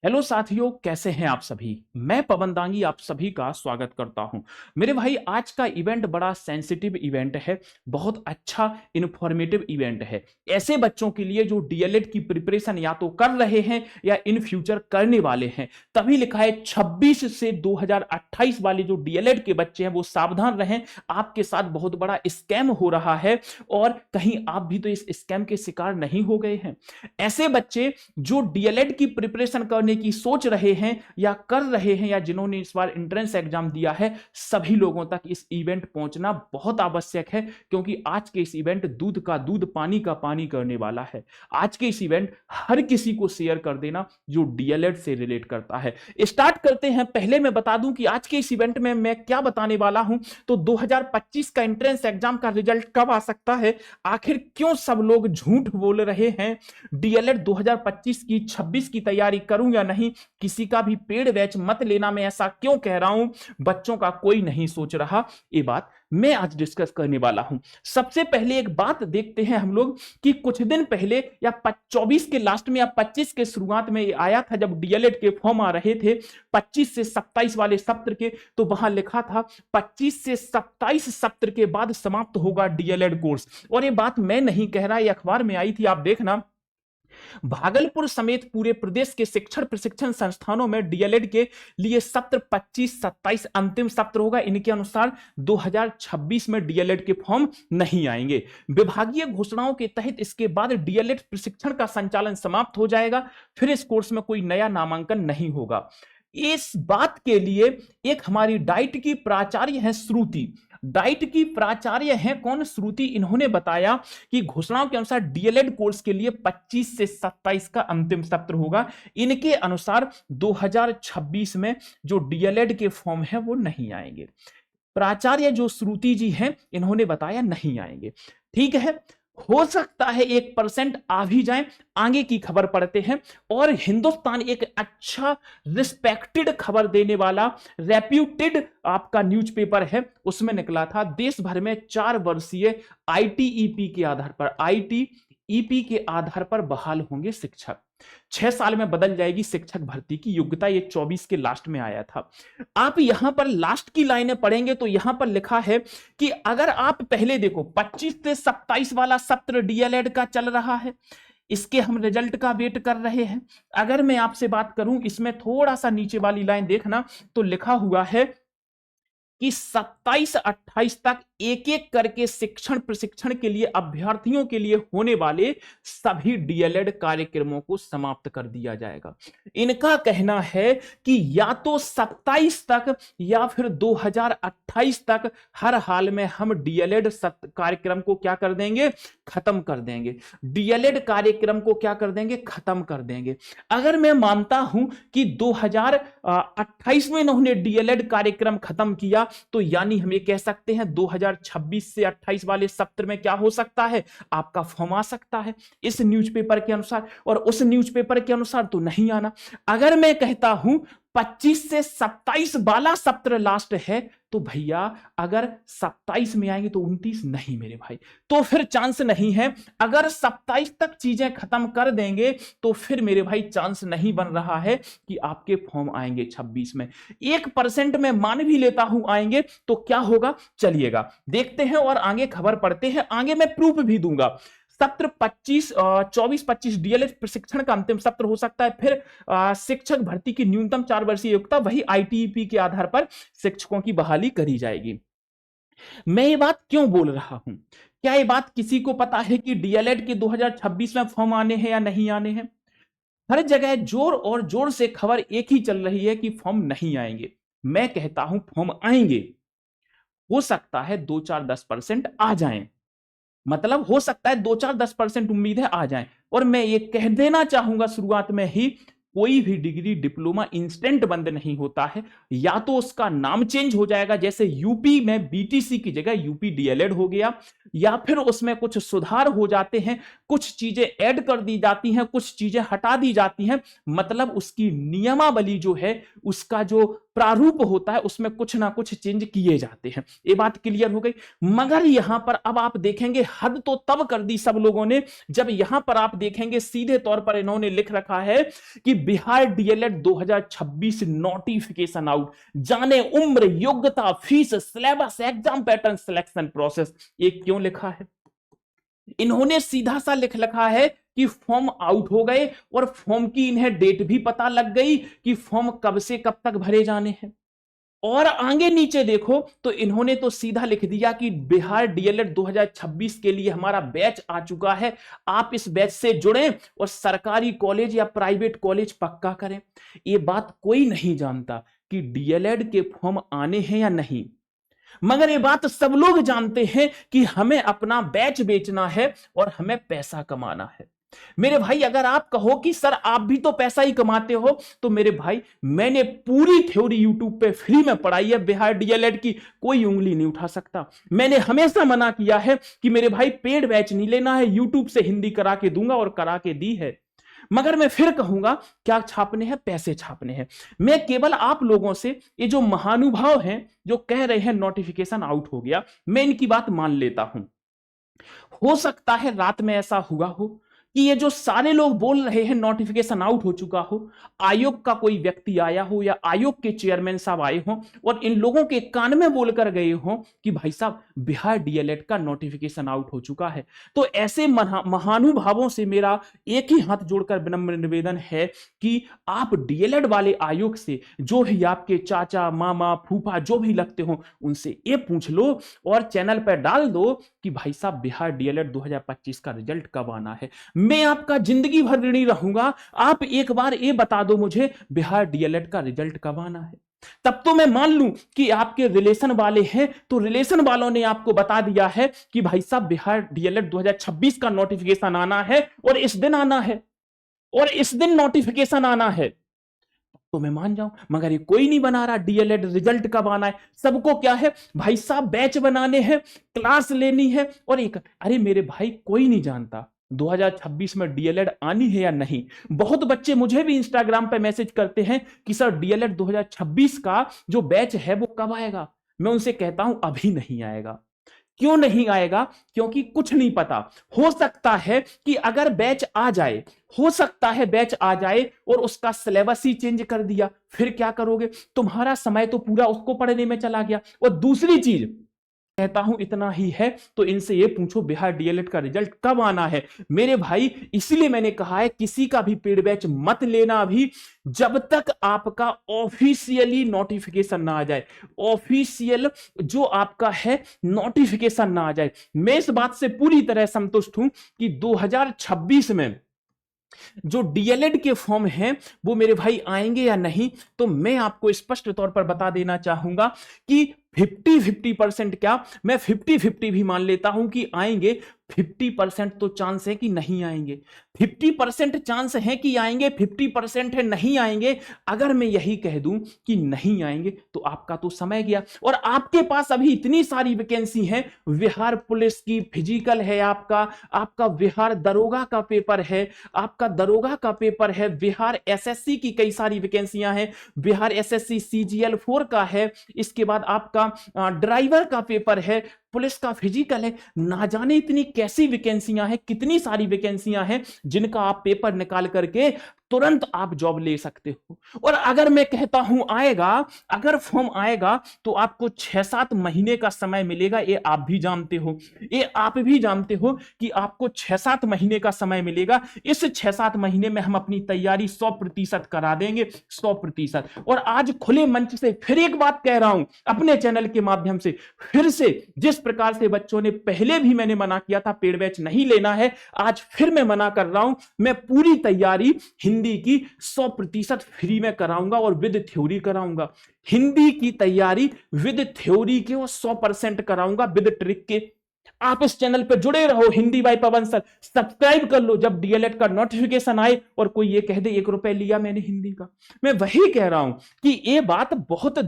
Hello साथियों, कैसे हैं आप सभी। मैं पवन दांगी आप सभी का स्वागत करता हूं। मेरे भाई, आज का इवेंट बड़ा सेंसिटिव इवेंट है, बहुत अच्छा इंफॉर्मेटिव इवेंट है ऐसे बच्चों के लिए जो डीएलएड की प्रिपरेशन या तो कर रहे हैं या इन फ्यूचर करने वाले हैं। तभी लिखा है 26 से 2028 वाले जो डीएलएड के बच्चे हैं वो सावधान रहें, आपके साथ बहुत बड़ा स्कैम हो रहा है और कहीं आप भी तो इस स्कैम के शिकार नहीं हो गए हैं। ऐसे बच्चे जो डीएलएड की प्रिपरेशन करने की सोच रहे हैं या कर रहे हैं या जिन्होंने इस बार एंट्रेंस एग्जाम दिया है, सभी लोगों तक इस इवेंट पहुंचना बहुत आवश्यक है, क्योंकि आज के इस इवेंट दूध का दूध पानी का पानी करने वाला है। आज के इस इवेंट हर किसी को शेयर कर देना जो डीएलएड से रिलेट करता है। स्टार्ट करते हैं। पहले मैं बता दूं कि आज के इस इवेंट में मैं क्या बताने वाला हूं। तो 2025 का एंट्रेंस एग्जाम का रिजल्ट कब आ सकता है, आखिर क्यों सब लोग झूठ बोल रहे हैं, डीएलएड 2025 की 26 की तैयारी करूं या नहीं, किसी का भी पेड बैच मत लेना, मैं ऐसा क्यों कह रहा हूं, बच्चों का कोई नहीं सोच रहा, ये बात मैं आज डिस्कस करने वाला हूं। सबसे पहले एक बात देखते हैं हम लोग कि कुछ दिन पहले या 24 के लास्ट में या 25 के शुरुआत में आया था, जब डीएलएड के फॉर्म आ रहे थे 25 से 27 वाले सत्र के, तो वहां लिखा था 25 से 27 सत्र के बाद समाप्त होगा डीएलएड कोर्स। और ये बात मैं नहीं कह रहा, ये अखबार में आई थी, आप देखना। भागलपुर समेत पूरे प्रदेश के शिक्षण प्रशिक्षण संस्थानों में डीएलएड के लिए सत्र 25-27 अंतिम सत्र होगा। इनके अनुसार 2026 में डीएलएड के फॉर्म नहीं आएंगे। विभागीय घोषणाओं के तहत इसके बाद डीएलएड प्रशिक्षण का संचालन समाप्त हो जाएगा, फिर इस कोर्स में कोई नया नामांकन नहीं होगा। इस बात के लिए एक हमारी डाइट की प्राचार्य है श्रुति, डाइट की प्राचार्य हैं कौन, श्रुति, इन्होंने बताया कि घोषणाओं के अनुसार डीएलएड कोर्स के लिए 25 से 27 का अंतिम सत्र होगा। इनके अनुसार 2026 में जो डीएलएड के फॉर्म है वो नहीं आएंगे। प्राचार्य जो श्रुति जी हैं इन्होंने बताया नहीं आएंगे। ठीक है, हो सकता है 1% आ भी जाए। आगे की खबर पढ़ते हैं। और हिंदुस्तान एक अच्छा रिस्पेक्टेड खबर देने वाला रेप्यूटेड आपका न्यूज़पेपर है, उसमें निकला था देश भर में 4 वर्षीय आईटीईपी के आधार पर, आईटीईपी के आधार पर बहाल होंगे शिक्षक। 6 साल में बदल जाएगी शिक्षक भर्ती की योग्यता। ये 24 के लास्ट में आया था। आप यहां पर लास्ट की लाइनें पढ़ेंगे तो यहां पर लिखा है कि अगर आप पहले देखो 25 से 27 वाला सत्र डीएलएड का चल रहा है, इसके हम रिजल्ट का वेट कर रहे हैं। अगर मैं आपसे बात करूं, इसमें थोड़ा सा नीचे वाली लाइन देखना तो लिखा हुआ है कि 27-28 तक एक एक करके शिक्षण प्रशिक्षण के लिए अभ्यर्थियों के लिए होने वाले सभी डीएलएड कार्यक्रमों को समाप्त कर दिया जाएगा। इनका कहना है कि या तो 27 तक या फिर 2028 तक हर हाल में हम डीएलएड कार्यक्रम को क्या कर देंगे, खत्म कर देंगे। डीएलएड कार्यक्रम को क्या कर देंगे, खत्म कर देंगे। अगर मैं मानता हूं कि 2028 में इन्होंने डीएलएड कार्यक्रम खत्म किया, तो यानी हम ये कह सकते हैं 2026 से 28 वाले सत्र में क्या हो सकता है, आपका फॉर्म आ सकता है इस न्यूज़पेपर के अनुसार। और उस न्यूज़पेपर के अनुसार तो नहीं आना। अगर मैं कहता हूं 25 से 27 वाला सत्र लास्ट है, तो भैया अगर 27 में आएंगे तो 29 नहीं मेरे भाई, तो फिर चांस नहीं है। अगर 27 तक चीजें खत्म कर देंगे तो फिर मेरे भाई चांस नहीं बन रहा है कि आपके फॉर्म आएंगे 26 में। 1% में मान भी लेता हूं आएंगे तो क्या होगा, चलिएगा देखते हैं और आगे खबर पढ़ते हैं। आगे मैं प्रूफ भी दूंगा। सत्र 24-25 डीएलएड प्रशिक्षण का अंतिम सत्र हो सकता है। फिर शिक्षक भर्ती की न्यूनतम 4 वर्षीय योग्यता, वही आईटीईपी के आधार पर शिक्षकों की बहाली करी जाएगी। मैं ये बात क्यों बोल रहा हूं, क्या ये बात किसी को पता है कि डीएलएड के 2026 में फॉर्म आने हैं या नहीं आने हैं? हर जगह जोर और जोर से खबर एक ही चल रही है कि फॉर्म नहीं आएंगे। मैं कहता हूं फॉर्म आएंगे। हो सकता है 2-4-10% आ जाएं, मतलब हो सकता है 2-4-10% उम्मीद है आ जाए। और मैं ये कह देना चाहूंगा शुरुआत में ही, कोई भी डिग्री डिप्लोमा इंस्टेंट बंद नहीं होता है। या तो उसका नाम चेंज हो जाएगा, जैसे यूपी में बीटीसी की जगह यूपी डीएलएड हो गया, या फिर उसमें कुछ सुधार हो जाते हैं, कुछ चीजें ऐड कर दी जाती हैं, कुछ चीजें हटा दी जाती हैं। मतलब उसकी नियमावली जो है, उसका जो प्रारूप होता है, उसमें कुछ ना कुछ चेंज किए जाते हैं। ये बात क्लियर हो गई। मगर यहां पर अब आप देखेंगे हद तो तब कर दी सब लोगों ने, जब यहां पर आप देखेंगे सीधे तौर पर इन्होंने लिख रखा है कि बिहार डीएलएड 2026 नोटिफिकेशन आउट, जाने उम्र, योग्यता, fees, syllabus, exam pattern, selection process. ये क्यों लिखा है? इन्होंने सीधा सा लिख रखा है कि फॉर्म आउट हो गए और फॉर्म की इन्हें डेट भी पता लग गई कि फॉर्म कब से कब तक भरे जाने हैं। और आगे नीचे देखो तो इन्होंने तो सीधा लिख दिया कि बिहार डीएलएड 2026 के लिए हमारा बैच आ चुका है, आप इस बैच से जुड़ें और सरकारी कॉलेज या प्राइवेट कॉलेज पक्का करें। ये बात कोई नहीं जानता कि डीएलएड के फॉर्म आने हैं या नहीं, मगर ये बात सब लोग जानते हैं कि हमें अपना बैच बेचना है और हमें पैसा कमाना है। मेरे भाई, अगर आप कहो कि सर आप भी तो पैसा ही कमाते हो, तो मेरे भाई मैंने पूरी थ्योरी यूट्यूब पे फ्री में पढ़ाई है बिहार डीएलएड की, कोई उंगली नहीं उठा सकता। मैंने हमेशा मना किया है कि मेरे भाई पेड बैच नहीं लेना है, यूट्यूब से हिंदी करा के दूंगा और करा के दी है। मगर मैं फिर कहूंगा, क्या छापने हैं? पैसे छापने हैं। मैं केवल आप लोगों से, ये जो महानुभाव हैं जो कह रहे हैं नोटिफिकेशन आउट हो गया, मैं इनकी बात मान लेता हूं। हो सकता है रात में ऐसा हुआ हो कि ये जो सारे लोग बोल रहे हैं नोटिफिकेशन आउट हो चुका हो, आयोग का कोई व्यक्ति आया हो या आयोग के चेयरमैन साहब आए हो और इन लोगों के कान में बोलकर गए हो कि भाई साहब बिहार डीएलएड का नोटिफिकेशन आउट हो चुका है। तो ऐसे महानुभावों से मेरा एक ही हाथ जोड़कर विनम्र निवेदन है कि आप डीएलएड वाले आयोग से, जो भी आपके चाचा, मामा, फूफा जो भी लगते हो, उनसे ये पूछ लो और चैनल पर डाल दो कि भाई साहब बिहार डीएलएड 2025 का रिजल्ट कब आना है। मैं आपका जिंदगी भर ऋणी रहूंगा, आप एक बार ये बता दो मुझे बिहार डीएलएड का रिजल्ट कब आना है। तब तो मैं मान लूं कि आपके रिलेशन वाले हैं, तो रिलेशन वालों ने आपको बता दिया है कि भाई साहब बिहार डीएलएड 2026 का नोटिफिकेशन आना है और इस दिन आना है और इस दिन नोटिफिकेशन आना है, तो मैं मान जाऊं। मगर ये कोई नहीं बना रहा डीएलएड रिजल्ट कब आना है। सबको क्या है भाई साहब, बैच बनाने हैं, क्लास लेनी है और एक, अरे मेरे भाई कोई नहीं जानता 2026 में डीएलएड आनी है या नहीं। बहुत बच्चे मुझे भी इंस्टाग्राम पे मैसेज करते हैं कि सर डीएलएड 2026 का जो बैच है वो कब आएगा। मैं उनसे कहता हूं अभी नहीं आएगा। क्यों नहीं आएगा? क्योंकि कुछ नहीं पता। हो सकता है कि अगर बैच आ जाए, हो सकता है बैच आ जाए और उसका सिलेबस ही चेंज कर दिया, फिर क्या करोगे? तुम्हारा समय तो पूरा उसको पढ़ने में चला गया। और दूसरी चीज कहता हूं इतना ही है, तो इनसे ये पूछो बिहार डीएलएड का रिजल्ट कब आना है। मेरे भाई इसलिए मैंने कहा है किसी का भी पेड बैच मत लेना अभी, जब तक आपका ऑफिशियली नोटिफिकेशन ना आ जाए, ऑफिशियल जो आपका है नोटिफिकेशन ना आ जाए। मैं इस बात से पूरी तरह संतुष्ट हूं कि 2026 में जो डीएलएड के फॉर्म हैं वो मेरे भाई आएंगे या नहीं, तो मैं आपको स्पष्ट तौर पर बता देना चाहूंगा कि 50-50% क्या, मैं 50-50 भी मान लेता हूं कि आएंगे। 50% तो चांस है कि नहीं आएंगे, 50% चांस है कि आएंगे, 50% है नहीं आएंगे। अगर मैं यही कह दूं कि नहीं आएंगे तो आपका तो समय गया। और आपके पास अभी इतनी सारी वैकेंसी है, बिहार पुलिस की फिजिकल है, आपका बिहार दरोगा का पेपर है, आपका दरोगा का पेपर है, बिहार एसएससी की कई सारी वैकेंसियां हैं, बिहार एसएससी सीजीएल 4 का है, इसके बाद आपका ड्राइवर का पेपर है, पुलिस का फिजिकल है। ना जाने इतनी कैसी वैकेंसियां हैं, कितनी सारी वैकेंसियां हैं जिनका आप पेपर निकाल करके तुरंत आप जॉब ले सकते हो। और अगर मैं कहता हूं आएगा, अगर फॉर्म आएगा तो आपको 6-7 महीने का समय मिलेगा। ये आप भी जानते हो, ये आप भी जानते हो कि आपको 6-7 महीने का समय मिलेगा। इस 6-7 महीने में हम अपनी तैयारी 100% करा देंगे, 100%। और आज खुले मंच से फिर एक बात कह रहा हूं अपने चैनल के माध्यम से, फिर से जिस प्रकार से बच्चों ने पहले भी मैंने मना किया था पेड बैच नहीं लेना है, आज फिर मैं मना कर रहा हूं। मैं पूरी तैयारी हिंदी की 100% फ्री में कराऊंगा और विद थ्योरी कराऊंगा। हिंदी की तैयारी विद थ्योरी के और 100% कराऊंगा, विद ट्रिक के। आप इस चैनल पे जुड़े रहो, हिंदी बाय पवन सर, सब्सक्राइब कर लो। जब डीएलएड का नोटिफिकेशन आए और कोई ये कह दे 1 रुपए लिया मैंने हिंदी का, मैं वही कह रहा हूं कि ये बात बहुत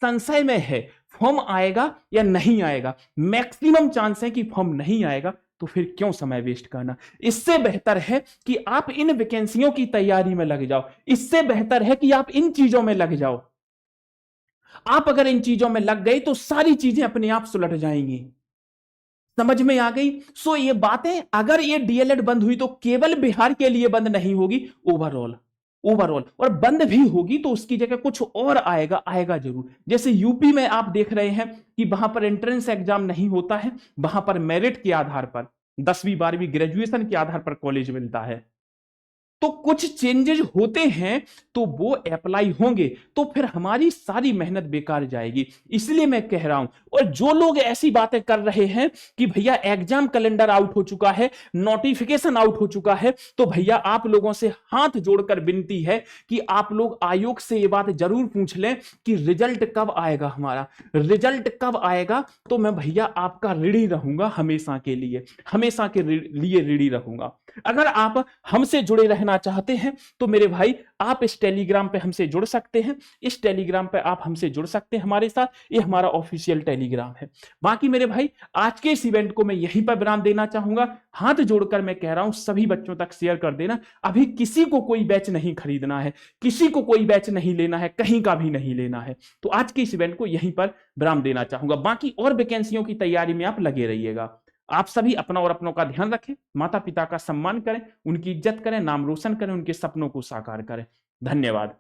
संशय में है, फॉर्म आएगा या नहीं आएगा। मैक्सिमम चांस है कि फॉर्म नहीं आएगा, तो फिर क्यों समय वेस्ट करना। इससे बेहतर है कि आप इन वैकेंसियों की तैयारी में लग जाओ, इससे बेहतर है कि आप इन चीजों में लग जाओ। आप अगर इन चीजों में लग गए तो सारी चीजें अपने आप सुलट जाएंगी। समझ में आ गई? सो ये बातें, अगर ये डीएलएड बंद हुई तो केवल बिहार के लिए बंद नहीं होगी, ओवरऑल ओवरऑल, और बंद भी होगी तो उसकी जगह कुछ और आएगा, आएगा जरूर। जैसे यूपी में आप देख रहे हैं कि वहां पर एंट्रेंस एग्जाम नहीं होता है, वहां पर मेरिट के आधार पर 10वीं 12वीं ग्रेजुएशन के आधार पर कॉलेज मिलता है। तो कुछ चेंजेस होते हैं तो वो अप्लाई होंगे, तो फिर हमारी सारी मेहनत बेकार जाएगी। इसलिए मैं कह रहा हूं, और जो लोग ऐसी बातें कर रहे हैं कि भैया एग्जाम कैलेंडर आउट हो चुका है, नोटिफिकेशन आउट हो चुका है, तो भैया आप लोगों से हाथ जोड़कर विनती है कि आप लोग आयोग से ये बात जरूर पूछ लें कि रिजल्ट कब आएगा, हमारा रिजल्ट कब आएगा। तो मैं भैया आपका ऋणी रहूंगा, हमेशा के लिए, हमेशा के लिए ऋणी रहूंगा। अगर आप हमसे जुड़े रहना चाहते हैं तो मेरे भाई आप इस टेलीग्राम पे हमसे जुड़ सकते हैं, इस टेलीग्राम पे आप हमसे जुड़ सकते हैं हमारे साथ, ये हमारा ऑफिशियल टेलीग्राम है। बाकी मेरे भाई आज के इस इवेंट को मैं यहीं पर विराम देना चाहूंगा। हाथ जोड़कर मैं कह रहा हूं सभी बच्चों तक शेयर कर देना। अभी किसी को कोई बैच नहीं खरीदना है, किसी को कोई बैच नहीं लेना है, कहीं का भी नहीं लेना है। तो आज के इस इवेंट को यहीं पर विराम देना चाहूंगा। बाकी और वैकेंसियों की तैयारी में आप लगे रहिएगा। आप सभी अपना और अपनों का ध्यान रखें, माता पिता का सम्मान करें, उनकी इज्जत करें, नाम रोशन करें, उनके सपनों को साकार करें। धन्यवाद।